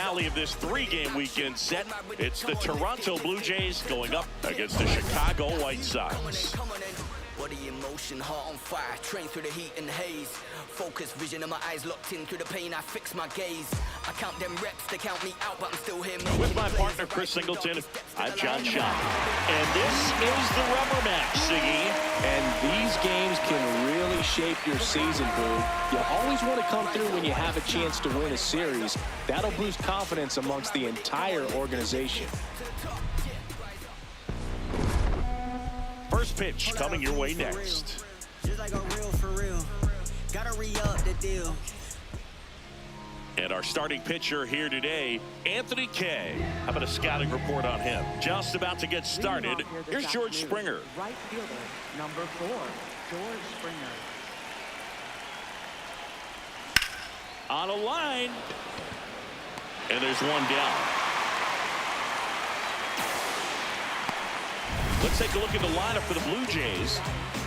finale of this three-game weekend set. It's the Toronto Blue Jays going up against the Chicago White Sox. Body in motion, heart on fire, train through the heat and haze. Focus, vision of my eyes locked in through the pain, I fix my gaze. I count them reps, they count me out, but I'm still here. With my partner, Chris Singleton, I'm John Shaw. And this is the rubber match, Siggy. And these games can really shape your season, Boo. You always want to come through when you have a chance to win a series. That'll boost confidence amongst the entire organization. First pitch coming your way next. Just like a real for real. Gotta re-up the deal. And our starting pitcher here today, Anthony Kay. How about a scouting report on him? Just about to get started. Here's George Springer. Right fielder, number 4, George Springer. On a line. And there's one down. Let's take a look at the lineup for the Blue Jays.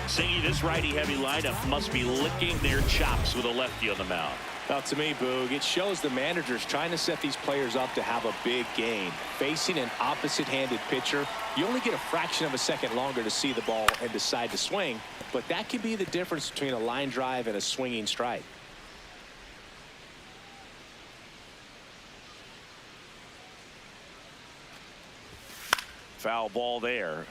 Singy, this righty-heavy lineup must be licking their chops with a lefty on the mound. Now, to me, Boog, it shows the manager's trying to set these players up to have a big game. Facing an opposite-handed pitcher, you only get a fraction of a second longer to see the ball and decide to swing, but that could be the difference between a line drive and a swinging strike. Foul ball there.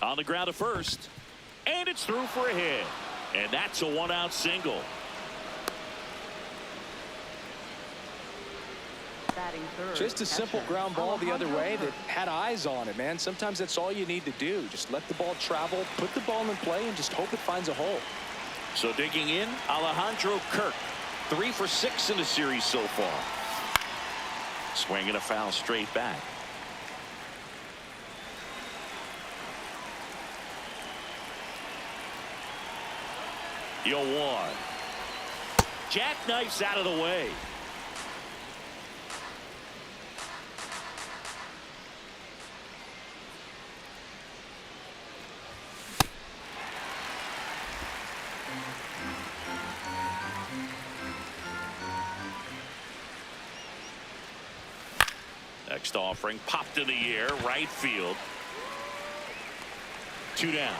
On the ground to first, and it's through for a hit, and that's a one-out single. Just a simple ground ball the other way that had eyes on it, man. Sometimes that's all you need to do. Just let the ball travel, put the ball in play, and just hope it finds a hole. So digging in, Alejandro Kirk, 3 for 6 in the series so far. Swinging a foul straight back. The 0-1. Jackknifes out of the way. Next offering popped in the air, right field. 2 down.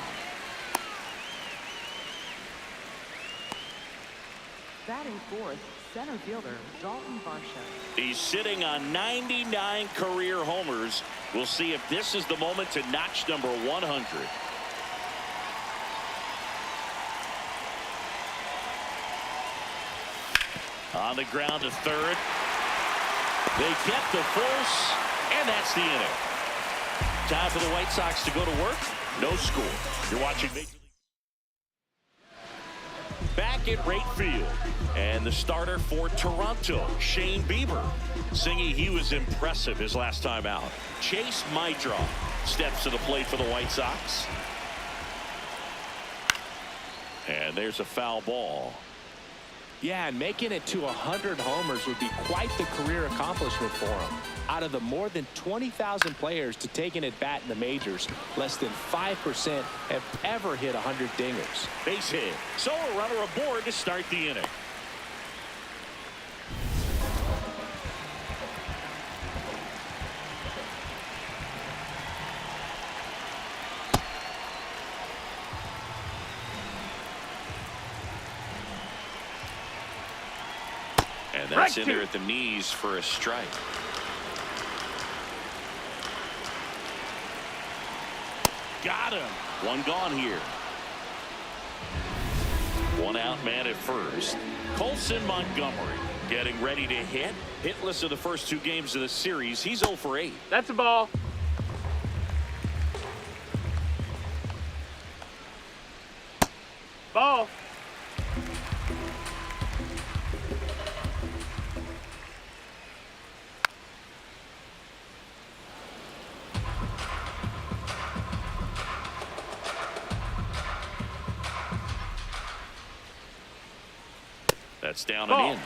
Batting fourth, center fielder Dalton Varsho. He's sitting on 99 career homers. We'll see if this is the moment to notch number 100. On the ground to third. They get the force, and that's the inning. Time for the White Sox to go to work. No score. You're watching Major League. Back at right field, and the starter for Toronto, Shane Bieber. Singy, he was impressive his last time out. Chase Maidra steps to the plate for the White Sox. And there's a foul ball. Yeah, and making it to 100 homers would be quite the career accomplishment for him. Out of the more than 20,000 players to take an at-bat in the majors, less than 5% have ever hit 100 dingers. Base hit. So a runner aboard to start the inning. And that's in there at the knees for a strike. Got him. One gone here. One out man at first. Colson Montgomery getting ready to hit. Hitless in the first 2 games of the series. He's 0 for 8. That's a ball. Ball. That's down and in.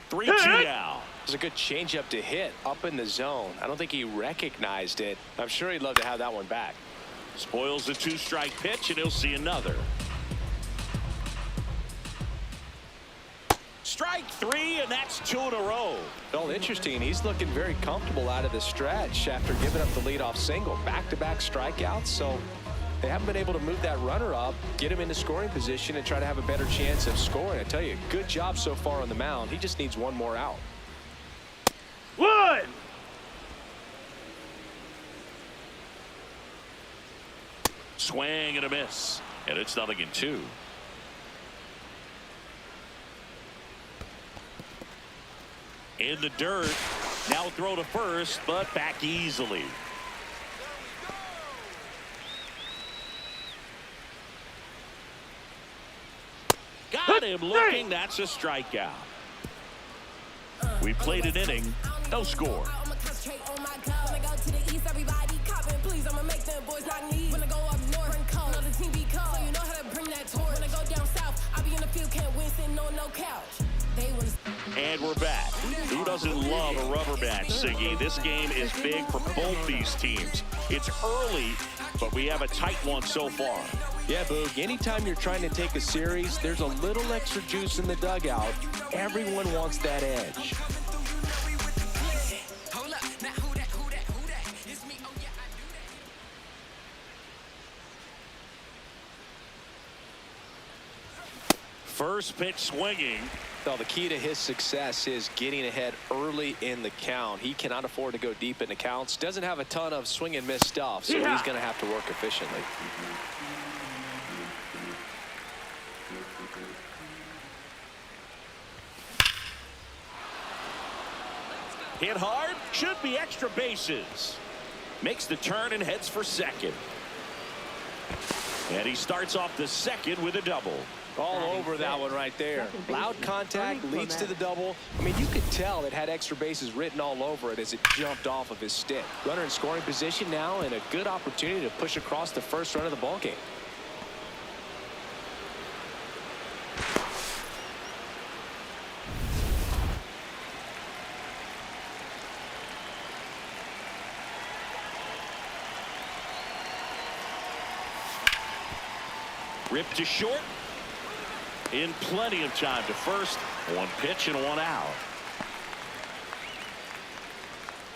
Three-two now. It's a good changeup to hit up in the zone. I don't think he recognized it. I'm sure he'd love to have that one back. Spoils the 2-strike pitch, and he'll see another. Strike 3, and that's 2 in a row. Well, interesting. He's looking very comfortable out of the stretch after giving up the leadoff single. Back-to-back strikeouts, so they haven't been able to move that runner up, get him into scoring position, and try to have a better chance of scoring. I tell you, good job so far on the mound. He just needs one more out. One. Swing and a miss, and it's 0-2. In the dirt, now throw to first, but back easily. Got him looking. That's a strikeout. We played an inning, no score. And we're back. Who doesn't love a rubber match, Siggy? This game is big for both these teams. It's early, but we have a tight one so far. Yeah, Boog, anytime you're trying to take a series, there's a little extra juice in the dugout. Everyone wants that edge. First pitch swinging. Well, the key to his success is getting ahead early in the count. He cannot afford to go deep in the counts. Doesn't have a ton of swing and miss stuff, so he's going to have to work efficiently. Hit hard, should be extra bases. Makes the turn and heads for second. And he starts off the second with a double. All over that one right there. Loud contact leads to the double. I mean, you could tell it had extra bases written all over it as it jumped off of his stick. Runner in scoring position now, and a good opportunity to push across the first run of the ball game. Ripped to short. In plenty of time to first. One pitch and one out.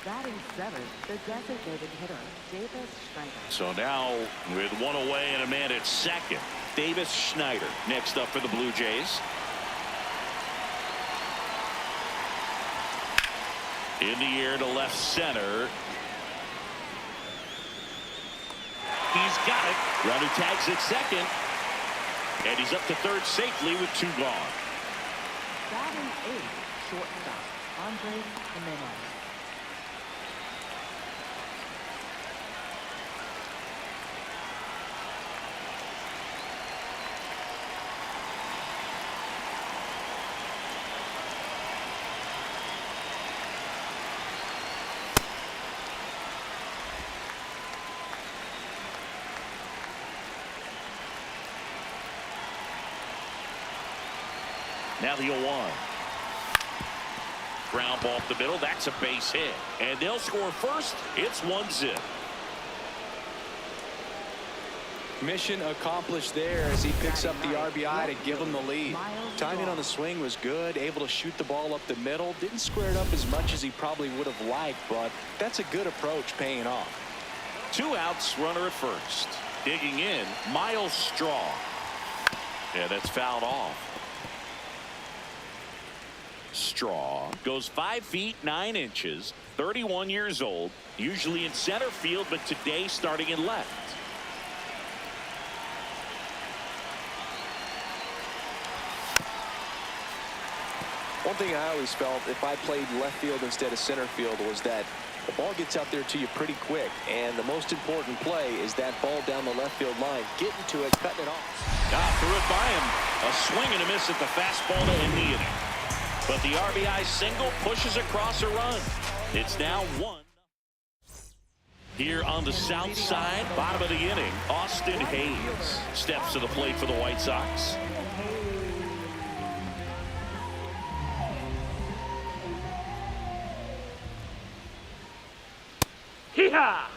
Batting seventh, the designated hitter, Davis Schneider. So now with one away and a man at second, Davis Schneider next up for the Blue Jays. In the air to left center. He's got it. Runner tags at second. And he's up to third safely with 2 gone. Batting eighth, shortstop, Andres Jimenez. Now the 0-1. Ground ball up the middle. That's a base hit. And they'll score first. It's 1-0. Mission accomplished there as he picks up the RBI to give him the lead. Timing on the swing was good. Able to shoot the ball up the middle. Didn't square it up as much as he probably would have liked, but that's a good approach paying off. 2 outs, runner at first. Digging in, Miles Straw. And that's fouled off. Straw goes 5 feet 9 inches, 31 years old, usually in center field, but today starting in left. One thing I always felt if I played left field instead of center field was that the ball gets out there to you pretty quick, and the most important play is that ball down the left field line, getting to it, cutting it off. Threw it by him. A swing and a miss at the fastball to end the inning. But the RBI single pushes across a run. It's now 1. Here on the south side, bottom of the inning, Austin Hayes steps to the plate for the White Sox. Hee-haw!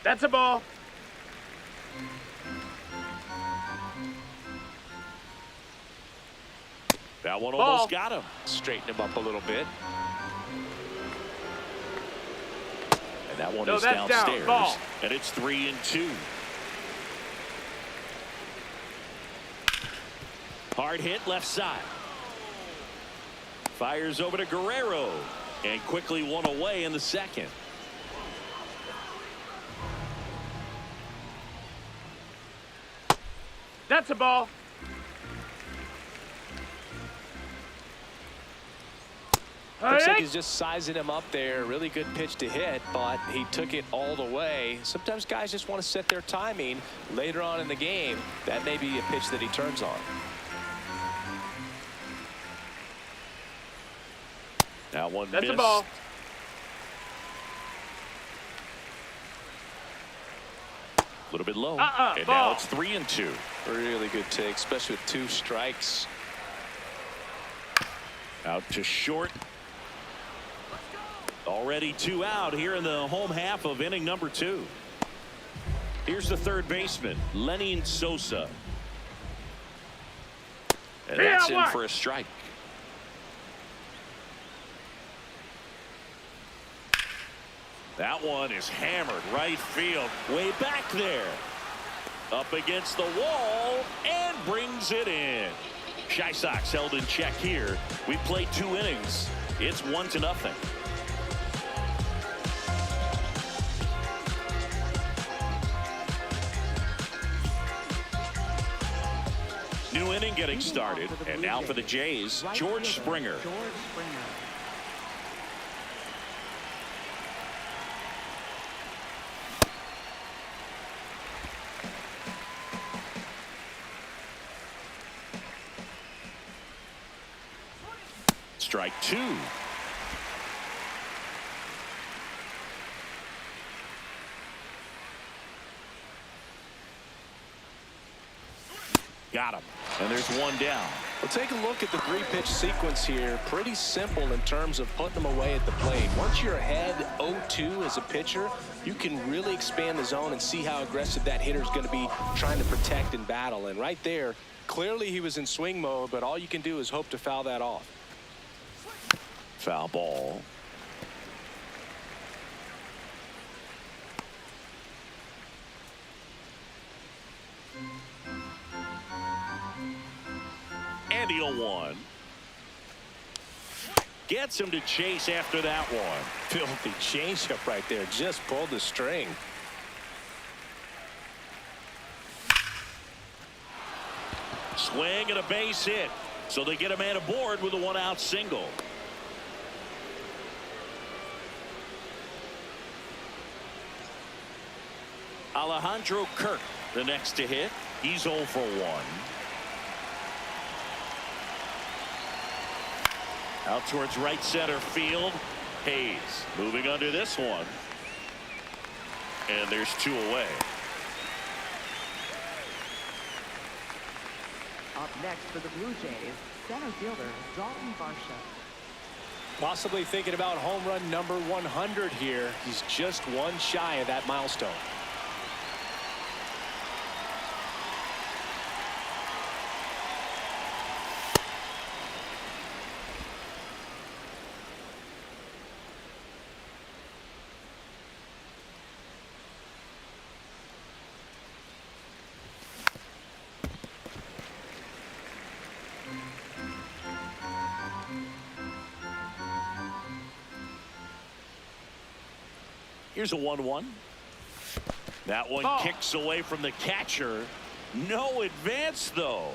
That's a ball. That one almost got him. Straighten him up a little bit. And that one No, is that's downstairs. down. Ball. And it's 3-2. Hard hit left side. Fires over to Guerrero. And quickly one away in the second. That's a ball. Looks like he's just sizing him up there. Really good pitch to hit, but he took it all the way. Sometimes guys just want to set their timing later on in the game. That may be a pitch that he turns on. That one That's missed. a ball. A little bit low. And ball. now it's 3-2. Really good take, especially with 2 strikes. Out to short. Already 2 out here in the home half of inning number 2. Here's the third baseman, Lenin Sosa. And that's in for a strike. That one is hammered right field, way back there. Up against the wall and brings it in. Shy Sox held in check here. We played 2 innings. It's 1-0. New inning getting started, and now for the Jays, George Springer. Strike 2. Got him. And there's 1 down. Well, take a look at the 3-pitch sequence here. Pretty simple in terms of putting them away at the plate. Once you're ahead 0-2 as a pitcher, you can really expand the zone and see how aggressive that hitter is going to be trying to protect and battle. And right there, clearly he was in swing mode, but all you can do is hope to foul that off. Foul ball. And the 0-1. Gets him to chase after that one. Filthy changeup right there. Just pulled the string. Swing and a base hit. So they get a man aboard with a 1-out single. Alejandro Kirk, the next to hit. He's 0 for 1. Out towards right center field. Hayes moving under this one. And there's 2 away. Up next for the Blue Jays, center fielder Dalton Varsho. Possibly thinking about home run number 100 here. He's just 1 shy of that milestone. Here's a 1-1. That one kicks away from the catcher. No advance, though.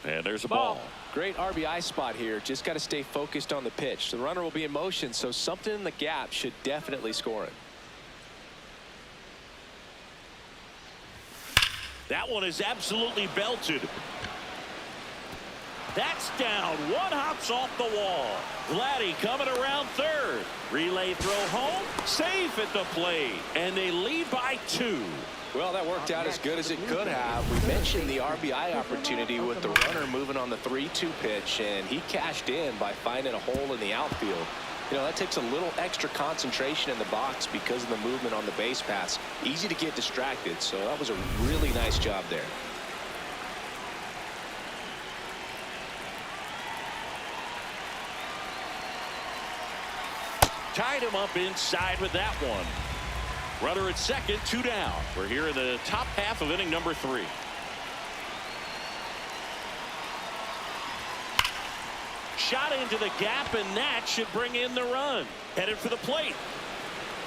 And And there's a ball. Great RBI spot here. Just got to stay focused on the pitch. The runner will be in motion, so something in the gap should definitely score it. That one is absolutely belted. That's down. One hops off the wall. Vladdy coming around third. Relay throw home. Safe at the plate. And they lead by 2. Well, that worked out as good as it could have. We mentioned the RBI opportunity with the runner moving on the 3-2 pitch, and he cashed in by finding a hole in the outfield. You know, that takes a little extra concentration in the box because of the movement on the base paths. Easy to get distracted, so that was a really nice job there. Tied him up inside with that one. Runner at second, 2 down. We're here in the top half of inning number 3. Shot into the gap, and that should bring in the run. Headed for the plate.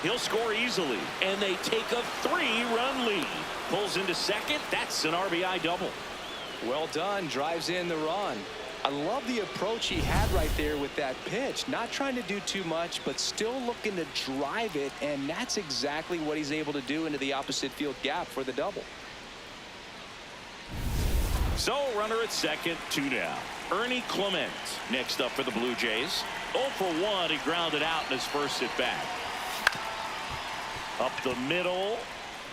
He'll score easily, and they take a 3-run lead. Pulls into second. That's an RBI double. Well done. Drives in the run. I love the approach he had right there with that pitch. Not trying to do too much, but still looking to drive it, and that's exactly what he's able to do into the opposite field gap for the double. So, runner at second, 2 down. Ernie Clement next up for the Blue Jays. 0 for 1. He grounded out in his first at bat. Up the middle.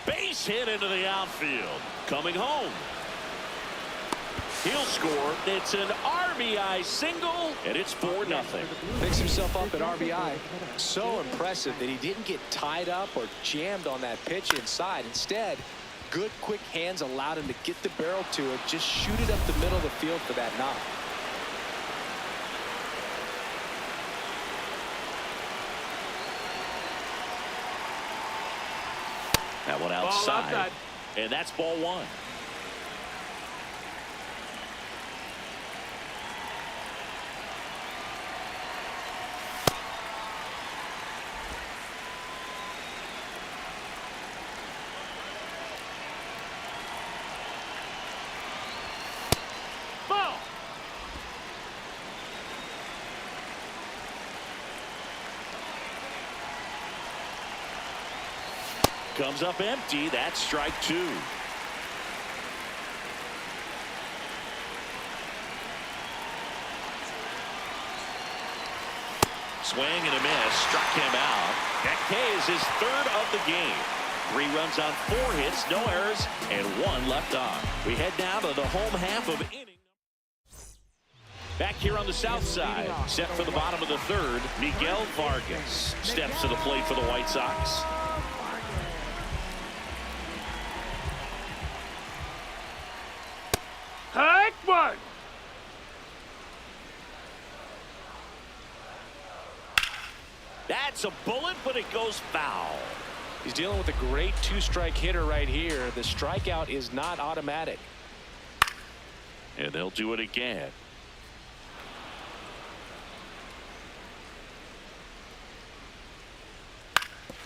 Base hit into the outfield. Coming home. He'll score. It's an RBI single, and it's 4-0. Picks himself up at RBI. So impressive that he didn't get tied up or jammed on that pitch inside. Instead, good quick hands allowed him to get the barrel to it. Just shoot it up the middle of the field for that knock. That one outside. And that's ball 1. Comes up empty. That's strike 2. Swing and a miss. Struck him out. That K is his 3rd of the game. 3 runs on 4 hits, no errors, and 1 left on. We head now to the home half of inning. Back here on the south side, set for the bottom of the 3rd, Miguel Vargas steps to the plate for the White Sox. Hike one. That's a bullet, but it goes foul. He's dealing with a great 2-strike hitter right here. The strikeout is not automatic. And they'll do it again.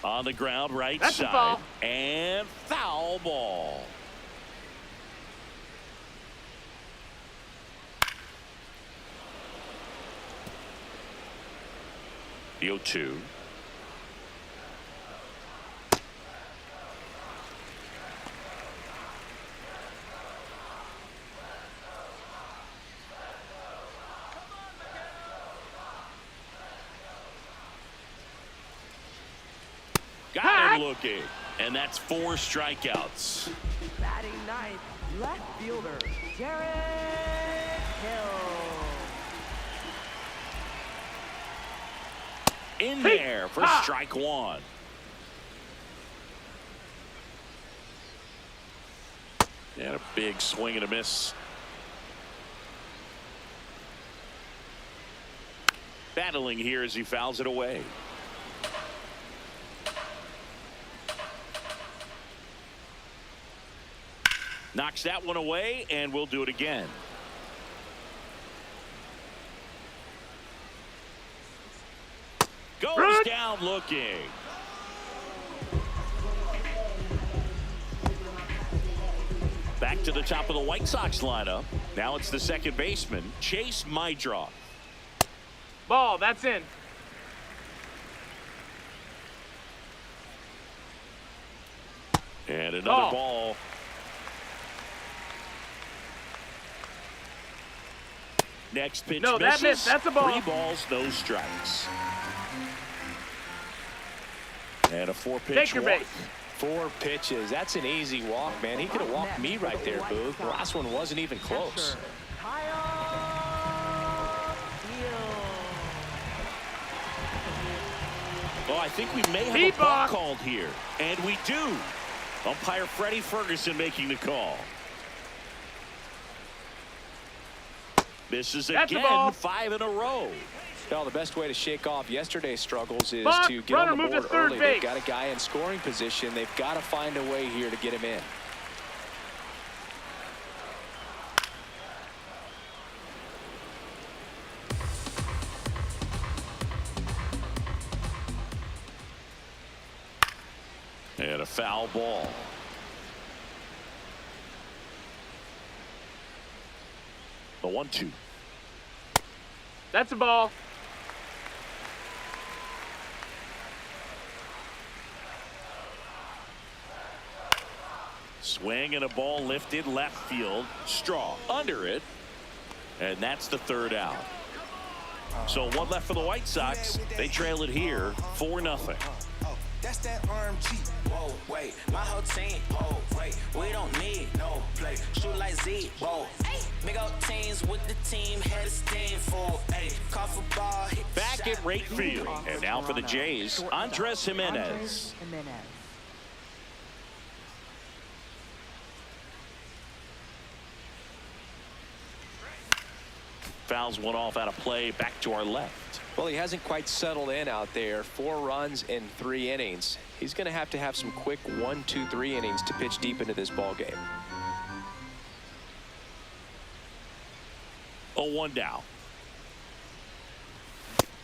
On the ground, right That's side. a ball. And foul ball. The 0-2. Got him looking. And that's 4 strikeouts. Batting ninth, left fielder, Jared Hill. In there for strike 1. And a big swing and a miss. Battling here as he fouls it away. Knocks that one away, and we'll do it again. Goes down looking. Back to the top of the White Sox lineup. Now it's the second baseman, Chase Mydroth. Ball, that's in. And another ball. Next pitch No, misses. that missed. That's a ball. 3 balls, no strikes. And a 4-pitch Take your walk. base. 4 pitches. That's an easy walk, man. He could have walked me right there, Booth. The last one wasn't even close. Well, I think we may have a ball called here. And we do. Umpire Freddie Ferguson making the call. Misses again, 5 in a row. Well, the best way to shake off yesterday's struggles is Buck, to get on the runner, move board to third early. base. They've got a guy in scoring position. They've got to find a way here to get him in. And a foul ball. The 1-2. That's a ball. Swing and a ball lifted left field. Straw under it. And that's the 3rd out. So 1 left for the White Sox. They trail it here 4-0. That's that arm cheat. Whoa, wait, my whole team. Whoa, wait, we don't need no play. Shoot like Z. Whoa, big old teams with the team. Head of steam for call for ball. Back at right field. And now for the Jays, Andres Jimenez. Fouls one off out of play. Back to our left. Well, he hasn't quite settled in out there. 4 runs in 3 innings. He's going to have some quick 1, 2, 3 innings to pitch deep into this ball game. 0-1 down.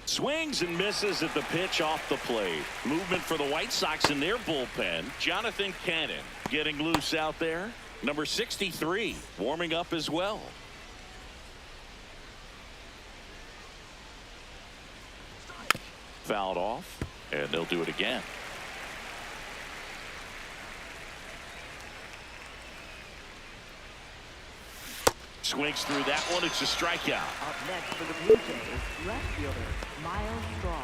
Swings and misses at the pitch off the plate. Movement for the White Sox in their bullpen. Jonathan Cannon getting loose out there. Number 63 warming up as well. Fouled off, and they'll do it again. Swings through that one. It's a strikeout. Up next for the Blue Jays, left fielder Miles Straw.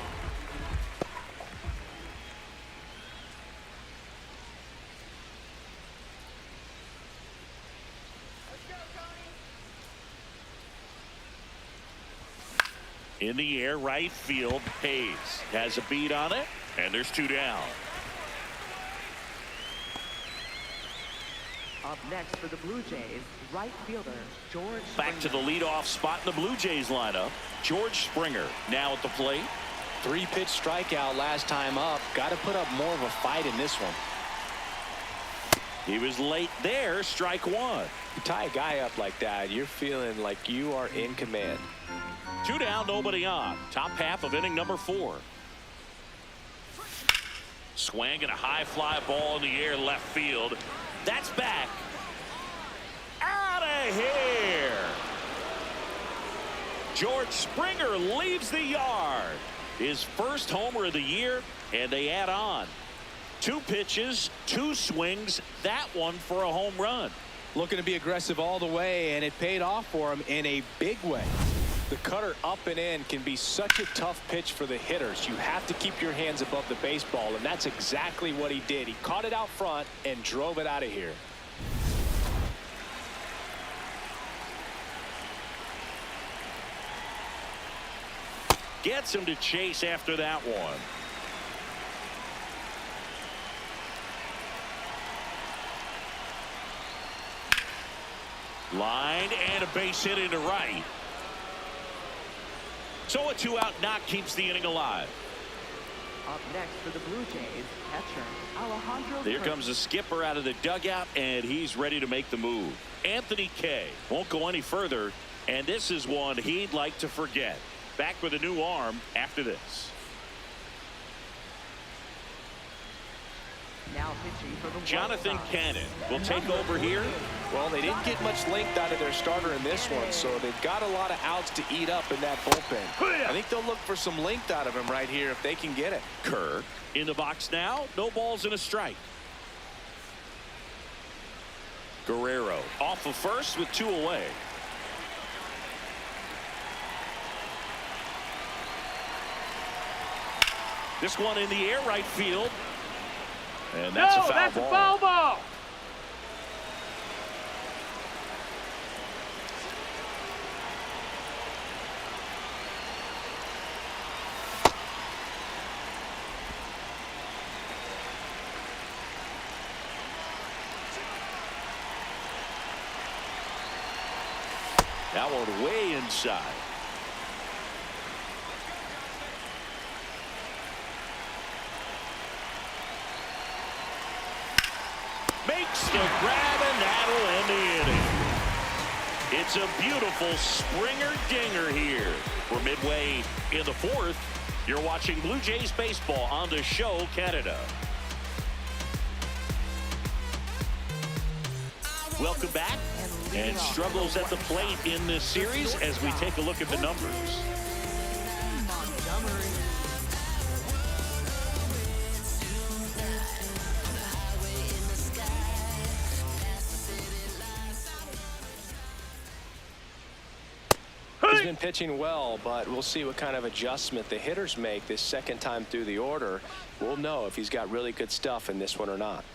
In the air, right field. Hayes has a beat on it, and there's 2 down. Up next for the Blue Jays, right fielder George Back to the Springer. leadoff spot in the Blue Jays lineup. George Springer now at the plate. 3-pitch strikeout last time up. Got to put up more of a fight in this one. He was late there. Strike 1. You tie a guy up like that, you're feeling like you are in command. 2 down, nobody on. Top half of inning number 4. Swing and a high fly ball in the air left field. That's back. Out of here. George Springer leaves the yard. His first homer of the year, and they add on. 2 pitches, 2 swings. That one for a home run. Looking to be aggressive all the way, and it paid off for him in a big way. The cutter up and in can be such a tough pitch for the hitters. You have to keep your hands above the baseball, and that's exactly what he did. He caught it out front and drove it out of here. Gets him to chase after that one. Line and a base hit into right. So a 2-out knock keeps the inning alive. Up next for the Blue Jays, catcher Alejandro. Here comes the skipper out of the dugout, and he's ready to make the move. Anthony Kay won't go any further, and this is one he'd like to forget. Back with a new arm after this. Now pitching for the Jonathan White Sox. Cannon will take over here. Well, they didn't get much length out of their starter in this one, so they've got a lot of outs to eat up in that bullpen. I think they'll look for some length out of him right here if they can get it. Kerr in the box now. No balls and a strike. Guerrero off of first with 2 away. This one in the air, right field. And that's a foul that's ball. a foul ball. That one way inside. Makes the grab, and that'll end the inning. It's a beautiful Springer dinger here. We're midway in the 4th. You're watching Blue Jays baseball on the show, Canada. Welcome back. And struggles at the plate in this series as we take a look at the numbers. He's been pitching well, but we'll see what kind of adjustment the hitters make this second time through the order. We'll know if he's got really good stuff in this one or not.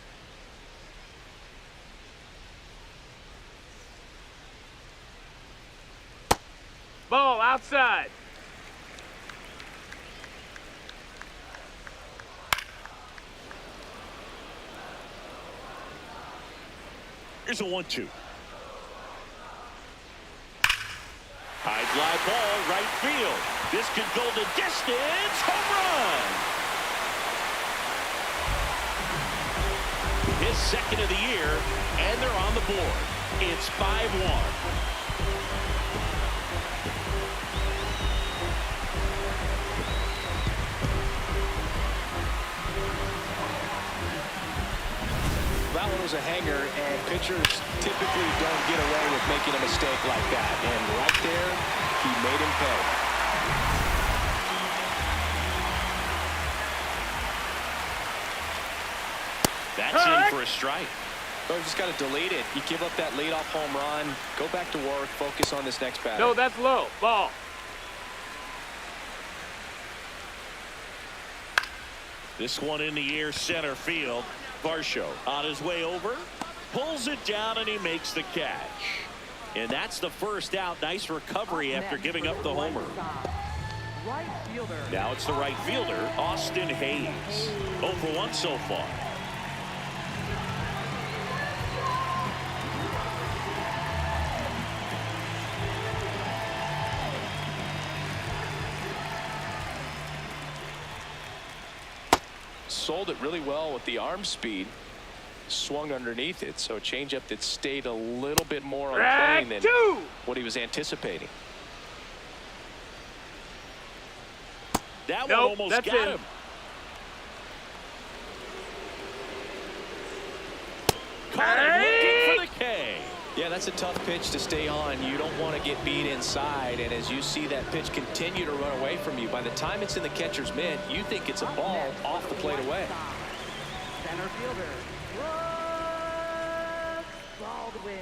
Ball outside. Here's a 1-2. High fly ball, right field. This could go the distance. Home run. His second of the year, and they're on the board. It's 5-1. That one was a hanger, and pitchers typically don't get away with making a mistake like that. And right there, he made him pay. That's in for a strike. So you just got to delete it. You give up that leadoff home run, go back to work, focus on this next batter. No, that's low. Ball. This one in the air, center field. Varsho on his way over, pulls it down, and he makes the catch. And that's the first out. Nice recovery after giving up the homer. Right fielder. Now it's the right fielder, Austin Hayes. 0 for 1 so far. Sold it really well with the arm speed. Swung underneath it, so a changeup that stayed a little bit more on plane than what he was anticipating. That one almost got him. Caught him looking for the K. Yeah, that's a tough pitch to stay on. You don't want to get beat inside, and as you see that pitch continue to run away from you, by the time it's in the catcher's mitt, you think it's a ball off the plate away. Center fielder. Baldwin.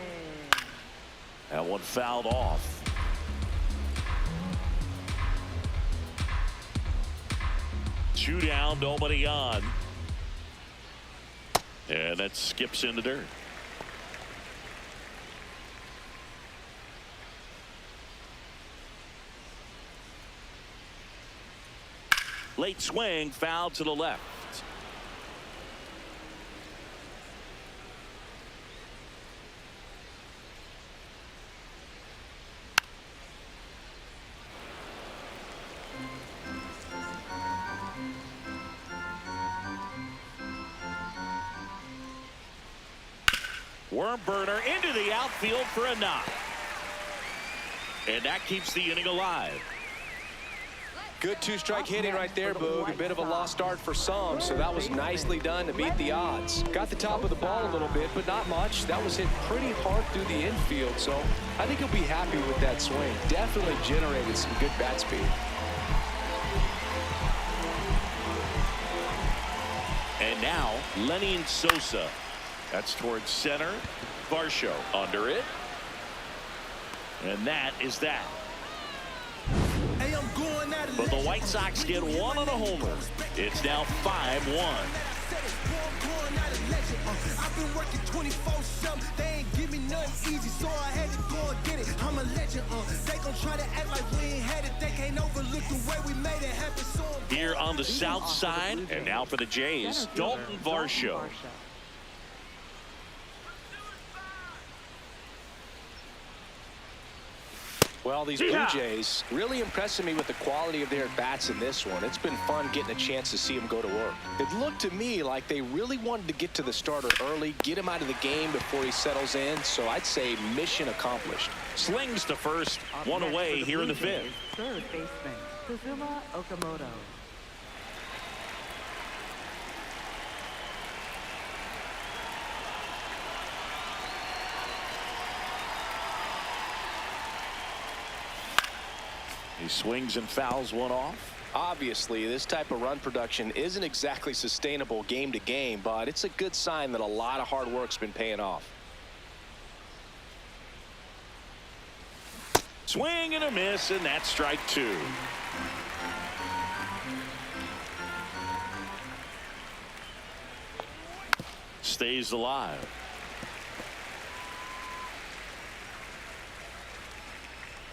That one fouled off. Two down, nobody on. And that skips in the dirt. Late swing, foul to the left. Worm burner into the outfield for a knock. And that keeps the inning alive. Good two-strike hitting right there, Boog. A bit of a lost start for some, so that was nicely done to beat the odds. Got the top of the ball a little bit, but not much. That was hit pretty hard through the infield, so I think he'll be happy with that swing. Definitely generated some good bat speed. And now, Lenny Sosa. That's towards center. Varsho under it. And that is that. But the White Sox get one on a homer. It's now 5-1. I've been working 24/7. They ain't give me nothing easy, so I had to go and get it. I'm a legend. They gon' try to act like we ain't had it. They can't overlook the way we made it happen. So here on the south side, and now for the Jays, Dalton Varsho. Well, these Blue Jays really impressing me with the quality of their bats in this one. It's been fun getting a chance to see them go to work. It looked to me like they really wanted to get to the starter early, get him out of the game before he settles in, so I'd say mission accomplished. Slings to first, one away here in the fifth. Third baseman, Kazuma Okamoto. He swings and fouls one off. Obviously, this type of run production isn't exactly sustainable game to game, but it's a good sign that a lot of hard work's been paying off. Swing and a miss, and that's strike two. Stays alive.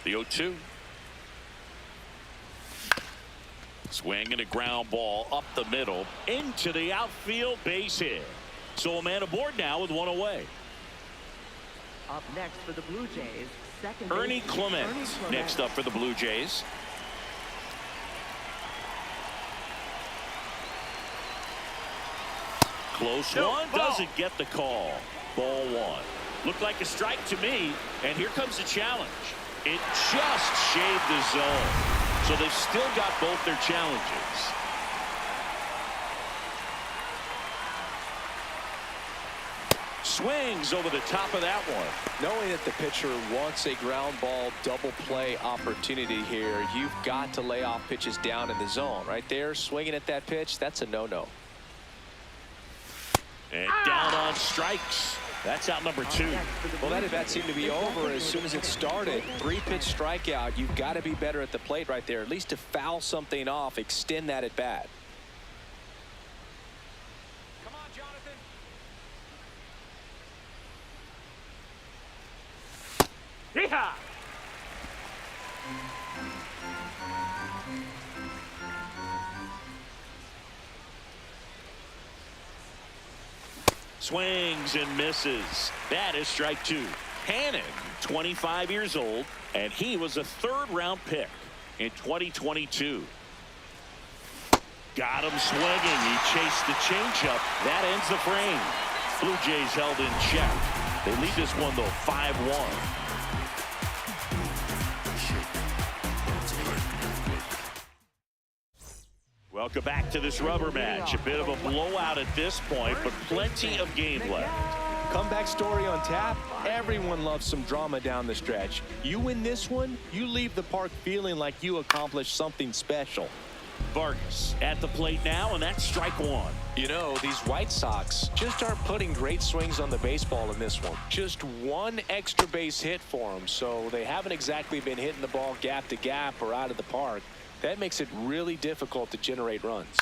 The 0-2. Swing and a ground ball up the middle into the outfield, base hit. So a man aboard now with one away. Up next for the Blue Jays, second Ernie baseman, Clement next up for the Blue Jays. Close one, doesn't get the call. Ball one. Looked like a strike to me, and here comes the challenge. It just shaved the zone. So they've still got both their challenges. Swings over the top of that one. Knowing that the pitcher wants a ground ball double play opportunity here, you've got to lay off pitches down in the zone. Right there, swinging at that pitch, that's a no-no. And down on strikes. That's out number two. Well, that at-bat seemed to be over as soon as it started. 3-pitch strikeout. You've got to be better at the plate right there, at least to foul something off, extend that at-bat. Come on, Jonathan. Yeehaw! Swings and misses. That is strike two. Hannon, 25 years old, and he was a third-round pick in 2022. Got him swinging. He chased the changeup. That ends the frame. Blue Jays held in check. They lead this one, though, 5-1. Welcome back to this rubber match. A bit of a blowout at this point, but plenty of game left. Comeback story on tap. Everyone loves some drama down the stretch. You win this one, you leave the park feeling like you accomplished something special. Vargas at the plate now, and that's strike one. You know, these White Sox just aren't putting great swings on the baseball in this one. Just one extra base hit for them, so they haven't exactly been hitting the ball gap to gap or out of the park. That makes it really difficult to generate runs.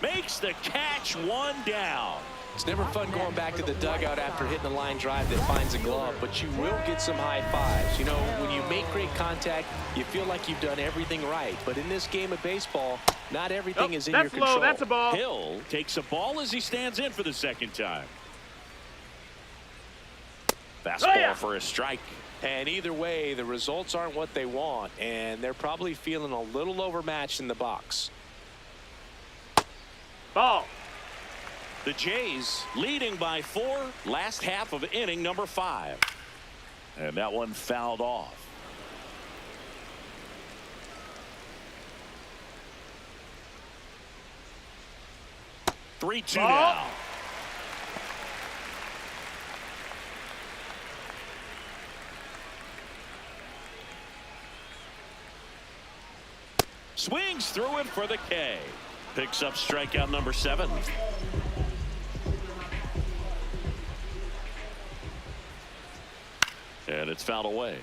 Makes the catch, one down. It's never fun going back to the dugout after hitting a line drive that finds a glove, but you will get some high fives. You know, when you make great contact, you feel like you've done everything right. But in this game of baseball, not everything is in your control. That's low. That's a ball. Hill takes a ball as he stands in for the second time. Fastball for a strike. And either way, the results aren't what they want, and they're probably feeling a little overmatched in the box. Ball. The Jays leading by 4, last half of inning number 5. And that one fouled off. 3-2 now. Swings through it for the K. Picks up strikeout number 7. And it's fouled away.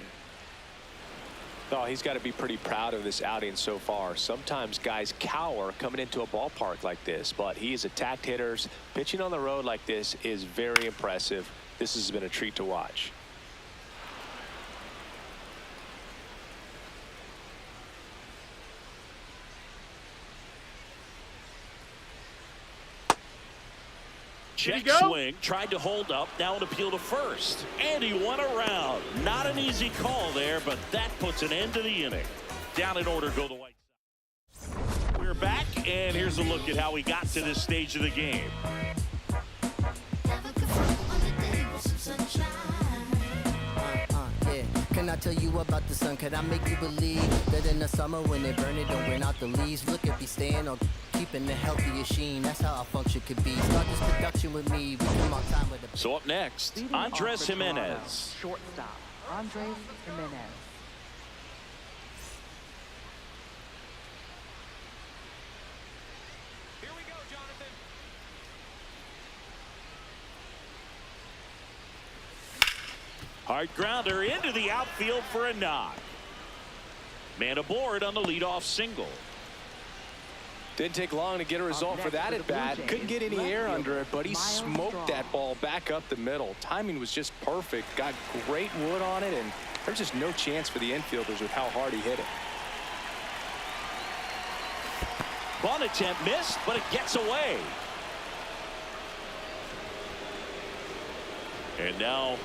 Oh, he's got to be pretty proud of this outing so far. Sometimes guys cower coming into a ballpark like this, but he has attacked hitters. Pitching on the road like this is very impressive. This has been a treat to watch. Check swing, tried to hold up, now an appeal to first. And he won around. Not an easy call there, but that puts an end to the inning. Down in order go the White Sox. We're back, and here's a look at how we got to this stage of the game. Can I tell you about the sun? Can I make you believe that in the summer when they burn it, don't bring out the leaves? Look at me staying on keeping the healthiest sheen. That's how our function could be. Start this production with me. We come on time with the. So up next, Leading Andres off for Toronto, Jimenez. Shortstop, Andres Jimenez. Here we go, Jonathan. Hard grounder into the outfield for a knock. Man aboard on the leadoff single. Didn't take long to get a result for that at bat. Couldn't get any air under it, but he smoked that ball back up the middle. Timing was just perfect. Got great wood on it, and there's just no chance for the infielders with how hard he hit it. Bunt attempt missed, but it gets away. And now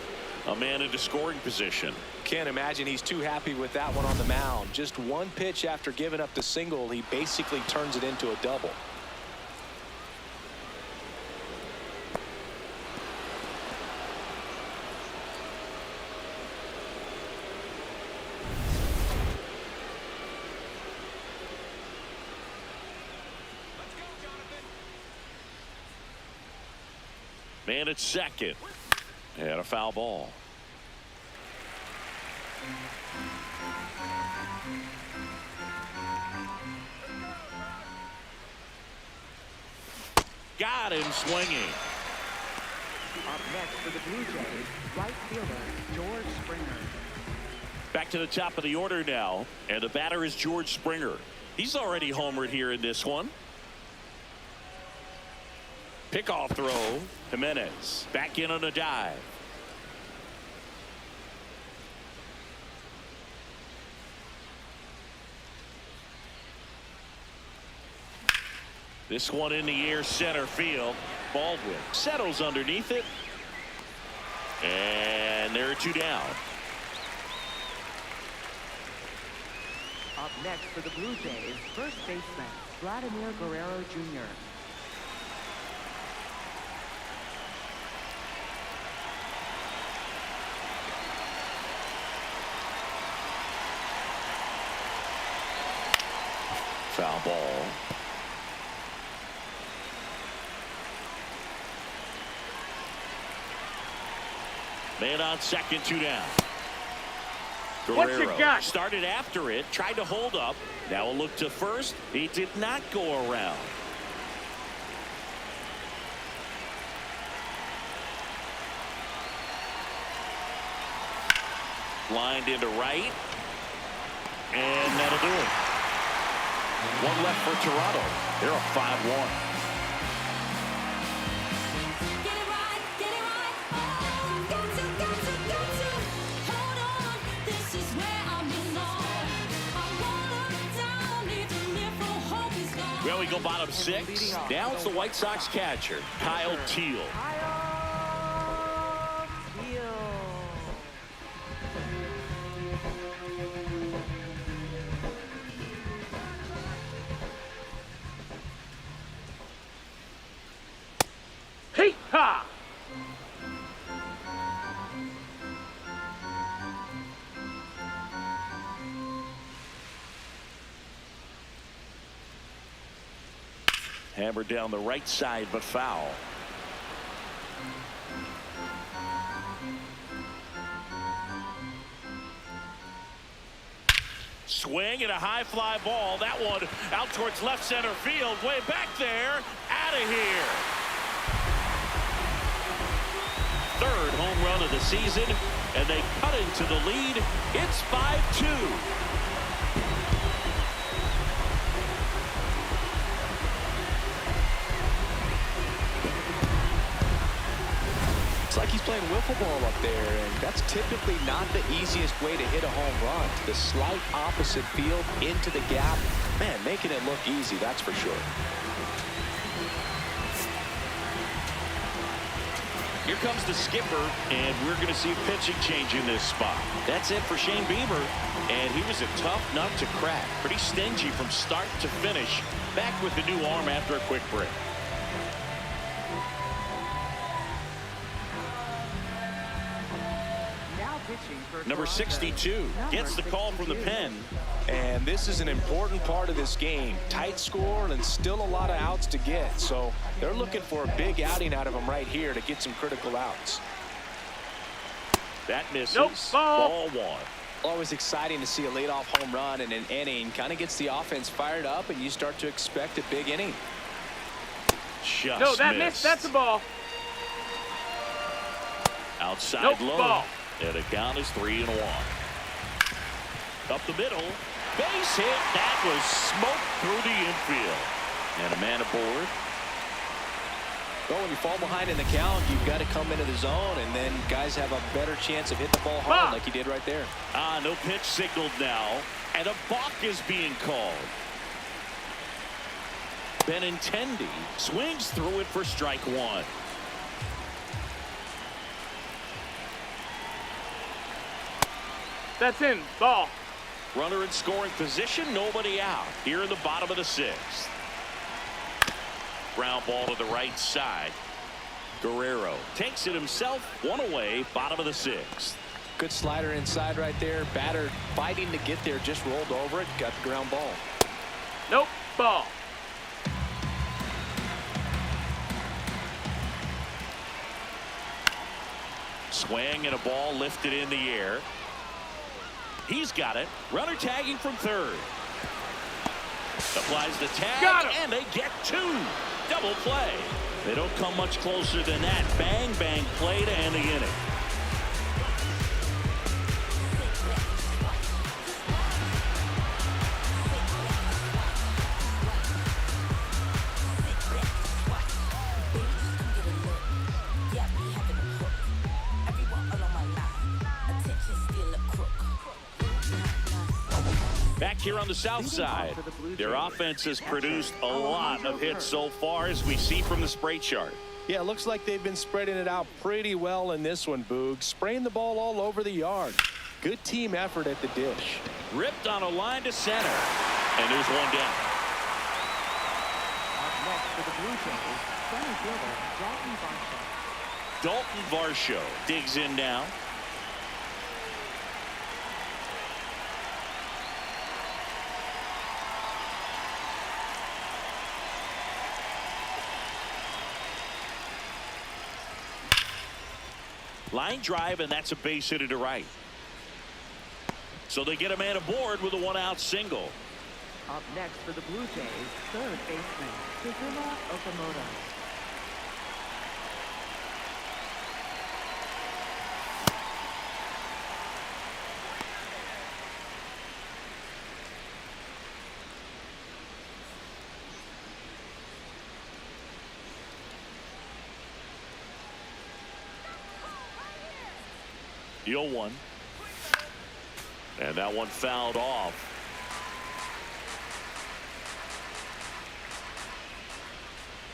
a man into scoring position. Can't imagine he's too happy with that one on the mound. Just one pitch after giving up the single, he basically turns it into a double. Man at second. And a foul ball. Got him swinging. Up next for the Blue Jays, right fielder George Springer. Back to the top of the order now, and the batter is George Springer. He's already homered here in this one. Pickoff throw. Jimenez back in on a dive. This one in the air, center field. Baldwin settles underneath it. And there are 2 down. Up next for the Blue Jays, first baseman Vladimir Guerrero Jr. Foul ball. Man on second, 2 down. What you Guerrero got? started after it, tried to hold up. Now a look to first. He did not go around. Lined into right. And that'll do it. One left for Toronto. They're a 5-1. Well, we go bottom 6. Now it's the White Sox catcher, Kyle Teal. Hey ha! Hammered down the right side, but foul. Swing and a high fly ball. That one out towards left center field. Way back there. Out of here. Third home run of the season, and they cut into the lead. It's 5-2. It's like he's playing wiffle ball up there, and that's typically not the easiest way to hit a home run. The slight opposite field into the gap. Man, making it look easy, that's for sure. Here comes the skipper, and we're going to see pitching change in this spot. That's it for Shane Bieber, and he was a tough nut to crack. Pretty stingy from start to finish. Back with the new arm after a quick break. Now pitching for Number Toronto. 62 gets the call from the 62. pen. And this is an important part of this game. Tight score and still a lot of outs to get. So they're looking for a big outing out of him right here to get some critical outs. That misses. Nope, ball. Ball one. Always exciting to see a leadoff home run in an inning. Kind of gets the offense fired up, and you start to expect a big inning. Just No, that missed. missed. That's a ball. Outside Nope, low. ball. And the count is 3-1. Up the middle. Base hit. That was smoked through the infield. And a man aboard. Well, when you fall behind in the count, you've got to come into the zone, and then guys have a better chance of hitting the ball hard like he did right there. No pitch signaled now. And a balk is being called. Benintendi swings through it for strike one. That's in. Ball. Runner in scoring position, nobody out. Here in the bottom of the sixth. Ground ball to the right side. Guerrero takes it himself. One away, bottom of the sixth. Good slider inside right there. Batter fighting to get there, just rolled over it. Got the ground ball. Nope. Ball. Swing and a ball lifted in the air. He's got it. Runner tagging from third. Applies the tag, Got him. and they get two. Double play. They don't come much closer than that. Bang, bang play to end the inning. Back here on the south side, their offense has produced a lot of hits so far, as we see from the spray chart. Yeah, it looks like they've been spreading it out pretty well in this one, Boog. Spraying the ball all over the yard. Good team effort at the dish. Ripped on a line to center, and there's one down. Up next for the Blue Jays, center fielder Dalton Varsho. Dalton Varsho digs in now. Line drive, and that's a base hit to right. So they get a man aboard with a one-out single. Up next for the Blue Jays, third baseman Kazuma Okamoto. 0-1. And that one fouled off.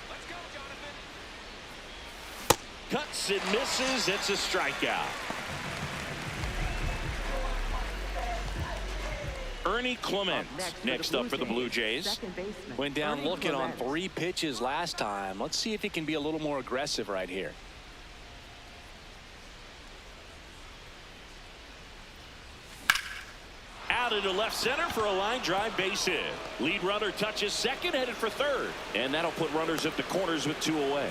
Let's go, Jonathan. Cuts and misses. It's a strikeout. Ernie Clement next up for the Blue Jays. Second baseman Went down Ernie looking on Clement. 3 pitches last time. Let's see if he can be a little more aggressive right here. Out out into left center for a line drive base hit. Lead runner touches second, headed for third. And that'll put runners at the corners with 2 away.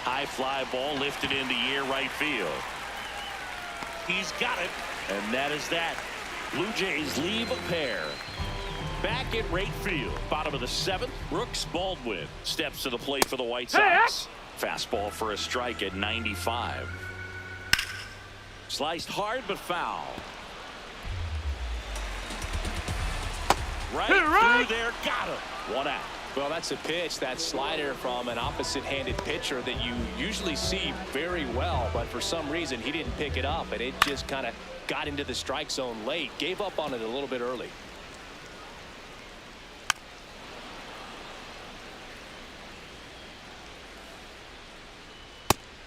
High fly ball lifted in the air right field. He's got it, and that is that. Blue Jays leave a pair. Back at right field, bottom of the 7th, Brooks Baldwin steps to the plate for the White Sox. Fastball for a strike at 95. Sliced hard but foul. Right through there, got him. 1 out. Well, that's a pitch, that slider from an opposite-handed pitcher that you usually see very well, but for some reason he didn't pick it up, and it just kind of got into the strike zone late. Gave up on it a little bit early.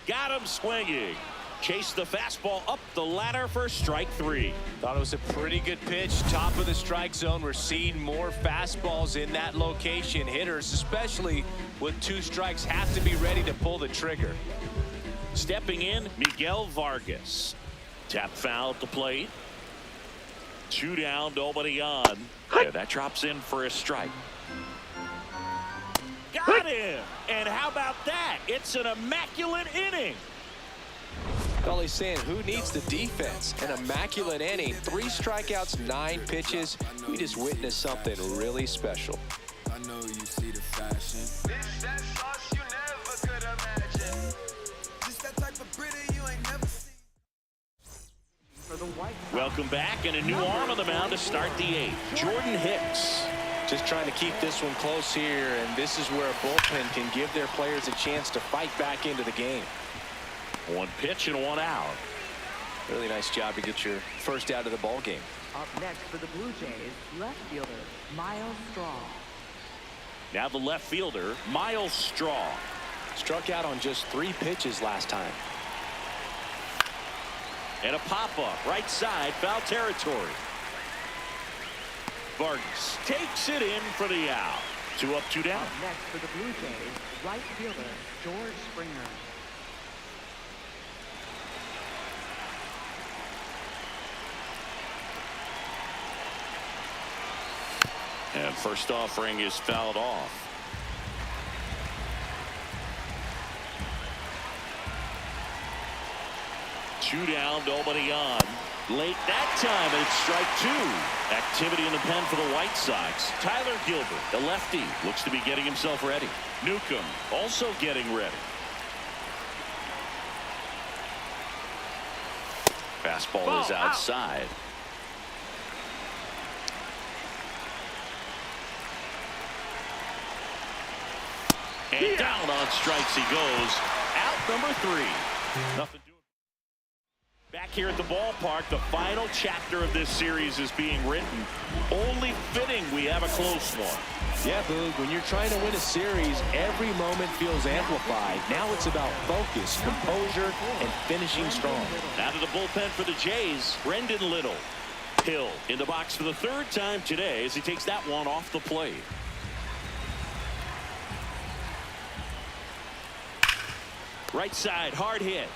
Got him swinging. Chased the fastball up the ladder for strike 3. Thought it was a pretty good pitch. Top of the strike zone. We're seeing more fastballs in that location. Hitters, especially with 2 strikes, have to be ready to pull the trigger. Stepping in, Miguel Vargas. Tap foul at the plate. 2 down, nobody on. Yeah, that drops in for a strike. Got him! And how about that? It's an immaculate inning. Well, he's saying, who needs the defense? An immaculate inning. 3 strikeouts, 9 pitches. We just witnessed something really special. I know you see the fashion. It's that sauce you never could imagine. Just that type of pretty you ain't never seen. For the White Sox. Welcome back, and a new arm on the mound to start the 8th. Jordan Hicks. Just trying to keep this one close here, and this is where a bullpen can give their players a chance to fight back into the game. 1 pitch and 1 out. Really nice job to get your first out of the ball game. Up next for the Blue Jays, left fielder Miles Straw. Now the left fielder, Miles Straw. Struck out on just 3 pitches last time. And a pop-up, right side, foul territory. Vargas takes it in for the out. 2 up, 2 down. Up next for the Blue Jays, right fielder George Springer. And first offering is fouled off. Two down, nobody on. Late that time, and it's strike 2. Activity in the pen for the White Sox. Tyler Gilbert, the lefty, looks to be getting himself ready. Newcomb also getting ready. Fastball is outside. And down on strikes he goes. Out number 3. Nothing doing. Back here at the ballpark, the final chapter of this series is being written. Only fitting we have a close one. Yeah, Boog, when you're trying to win a series, every moment feels amplified. Now it's about focus, composure, and finishing strong. Out of the bullpen for the Jays, Brendan Little. Hill in the box for the 3rd time today as he takes that one off the plate. Right side, hard hit.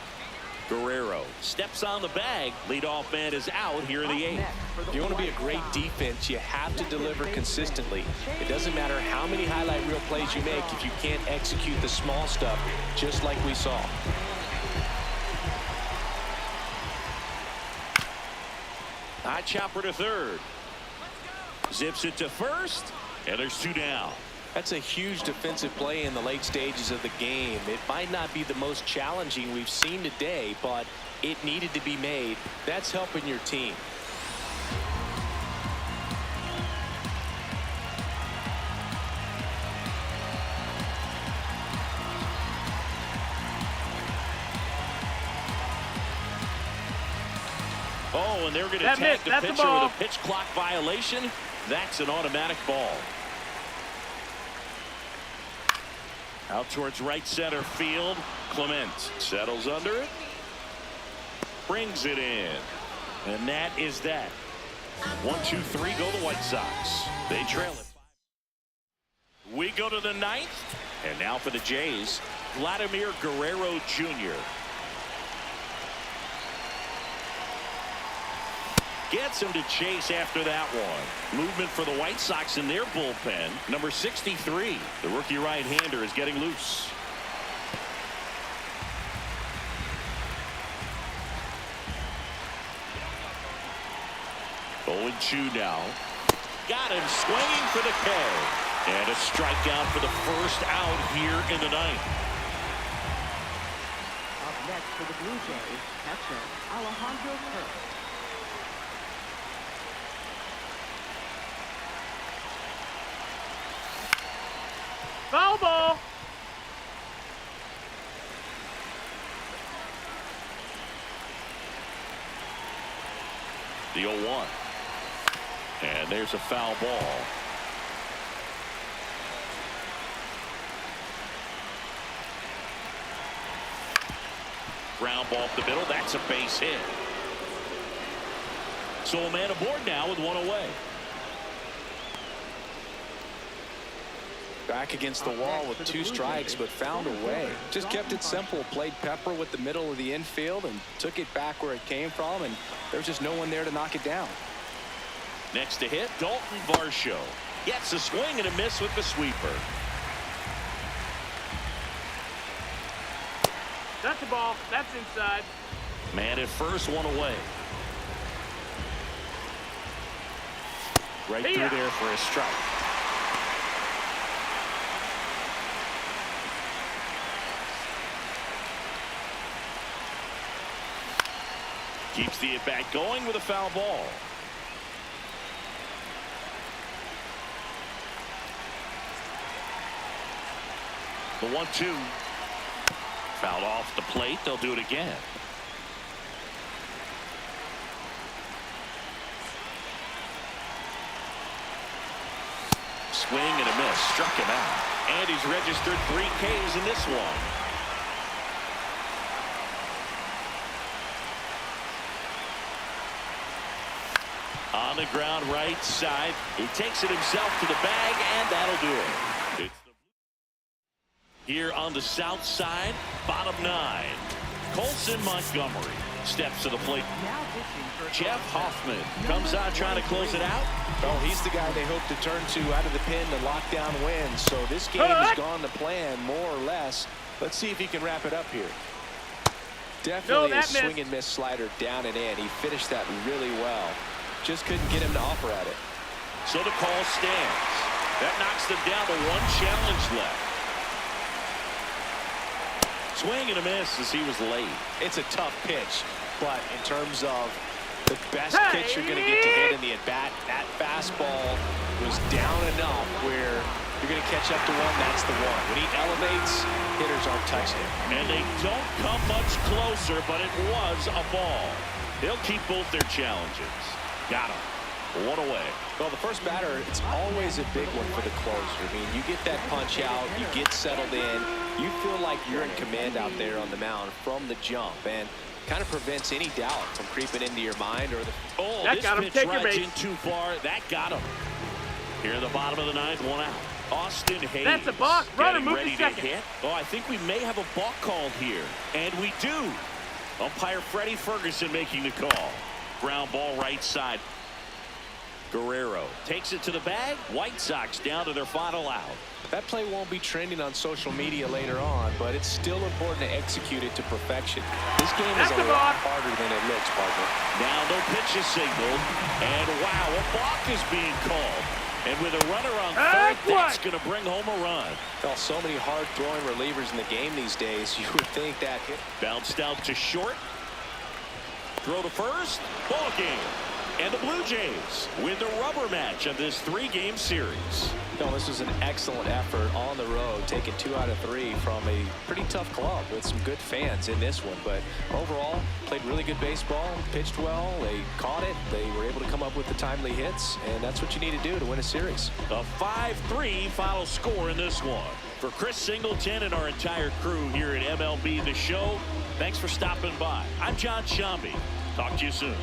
Guerrero steps on the bag. Leadoff man is out here in the 8th. If you want to be a great defense, you have to deliver consistently. It doesn't matter how many highlight reel plays you make if you can't execute the small stuff, just like we saw. High chopper to 3rd. Zips it to 1st, and there's 2 down. That's a huge defensive play in the late stages of the game. It might not be the most challenging we've seen today, but it needed to be made. That's helping your team. Oh, and they're going to tag the pitcher with a pitch clock violation. That's an automatic ball. Out towards right center field. Clement settles under it. Brings it in. And that is that. 1-2-3 go the White Sox. They trail it. We go to the ninth, and now for the Jays, Vladimir Guerrero Jr. Gets him to chase after that one. Movement for the White Sox in their bullpen. Number 63, the rookie right-hander, is getting loose. Oh, 2 now. Got him swinging for the K. And a strikeout for the first out here in the ninth. Up next for the Blue Jays, catcher Alejandro Kirk. Foul ball. The 0-1. And there's a foul ball. Ground ball up the middle. That's a base hit. So a man aboard now with one away. Back against the wall with 2 strikes, but found a way. Just kept it simple. Played pepper with the middle of the infield and took it back where it came from, and there's just no one there to knock it down. Next to hit, Dalton Varsho gets a swing and a miss with the sweeper. That's the ball. That's inside. Man at first, one away. Right through there for a strike. Keeps the at-bat going with a foul ball. The 1-2. Fouled off the plate. They'll do it again. Swing and a miss. Struck him out. And he's registered 3 Ks in this one. On the ground right side. He takes it himself to the bag, and that'll do it. It's here on the south side, bottom 9. Colson Montgomery steps to the plate. Now pitching for Jeff Hoffman comes out trying to close it out. Oh, he's the guy they hope to turn to out of the pen to lock down wins. So this game has gone to plan, more or less. Let's see if he can wrap it up here. Definitely a swing and miss slider down and in. He finished that really well. Just couldn't get him to offer at it. So the call stands. That knocks them down to 1 challenge left. Swing and a miss as he was late. It's a tough pitch, but in terms of the best pitch you're going to get to hit in the at-bat, that fastball was down enough where you're going to catch up to one. That's the one. When he elevates, hitters aren't touching it. And they don't come much closer, but it was a ball. They'll keep both their challenges. Got him. 1 away. Well, the first batter, it's always a big one for the closer. I mean, you get that punch out, you get settled in, you feel like you're in command out there on the mound from the jump, and kind of prevents any doubt from creeping into your mind or the. Oh, that this got him. pitch Take your rides base. in too far. That got him. Here in the bottom of the 9th, 1 out. Austin Hayes. That's a balk. Runner, getting move ready to to second. hit. Oh, I think we may have a balk called here, and we do. Umpire Freddie Ferguson making the call. Ground ball right side. Guerrero takes it to the bag. White Sox down to their final out. That play won't be trending on social media later on, but it's still important to execute it to perfection. This game is a lot harder than it looks, partner. Now no pitch is signaled, and wow, a balk is being called. And with a runner on third, that's going to bring home a run. Well, so many hard-throwing relievers in the game these days, you would think that hit. Bounced out to short. Throw to first. Ball game. And the Blue Jays win the rubber match of this 3-game series. No, this was an excellent effort on the road, taking 2 out of 3 from a pretty tough club with some good fans in this one. But overall, played really good baseball, pitched well, they caught it, they were able to come up with the timely hits, and that's what you need to do to win a series. A 5-3 final score in this one. For Chris Singleton and our entire crew here at MLB The Show, thanks for stopping by. I'm John Shambi. Talk to you soon.